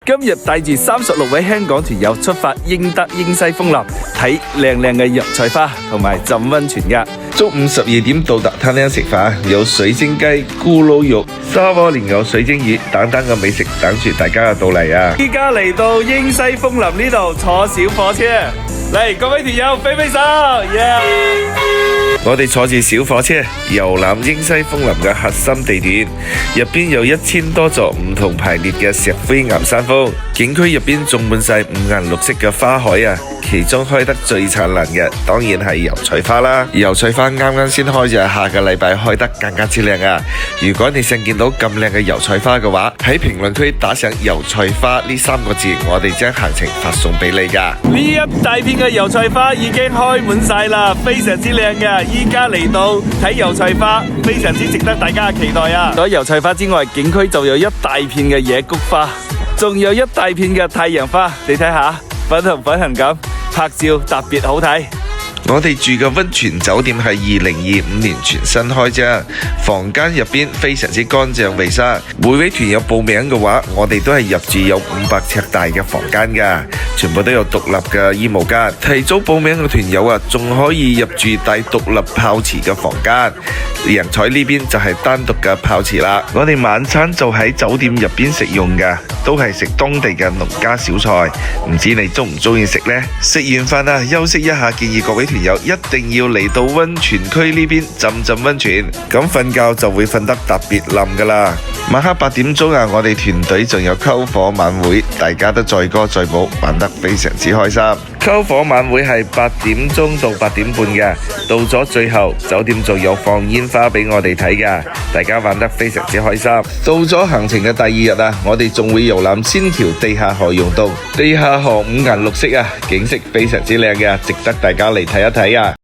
今日帶住36位香港團友出發英德英西風林，睇靚靚嘅油菜花同埋浸溫泉㗎。中午12點到達餐廳食飯，有水晶雞、咕嚕肉、沙鍋蓮藕、水晶魚等等嘅美食等住大家嘅到嚟啊！依家嚟到英西風林呢度坐小火車，嚟各位團友揮揮手，我哋坐住小火車遊覽英西風林嘅核心地段，入邊有1000多座唔同排列嘅石灰岩山峰，景區入邊種滿晒五顏六色嘅花海啊！其中開得最燦爛嘅，當然係油菜花啦。油菜花啱啱先開咗，下個禮拜開得更加之靚啊！如果你想見到咁靚嘅油菜花嘅話，喺評論區打上油菜花呢3個字，我哋將行程發送俾你噶。呢一大片嘅油菜花已經開滿晒啦，非常之靚嘅。依家嚟到睇油菜花，非常之值得大家期待啊！除咗油菜花之外，景區就有一大片嘅野菊花，仲有一大片嘅太陽花，你睇下，粉紅粉紅咁。拍照特別好睇。我哋住嘅溫泉酒店係2025年全新開張，房間入邊非常之乾淨衛生。每位團友報名嘅話，我哋都係入住有500尺大嘅房間噶，全部都有獨立嘅衣帽間。提早報名嘅團友啊，仲可以入住帶獨立泡池嘅房間。人彩呢邊就係單獨嘅泡池啦。我哋晚餐就喺酒店入邊食用噶，都係食當地嘅農家小菜。唔知你中唔中意食呢？食完飯啊，休息一下，建議各位團友一定要嚟到溫泉區呢邊浸溫泉，咁瞓覺就會瞓得特別冧噶啦。晚黑8點鐘啊，我哋團隊仲有篝火晚會，大家都載歌載舞，玩得非常之開心。篝火晚會係8點鐘到8點半嘅，到咗最後酒店仲有放煙花俾我哋睇噶，大家玩得非常之開心。到咗行程嘅第2日啊，我哋仲會遊覽千條地下河溶洞，地下河五顏六色啊，景色非常之靚嘅，值得大家嚟睇一睇啊！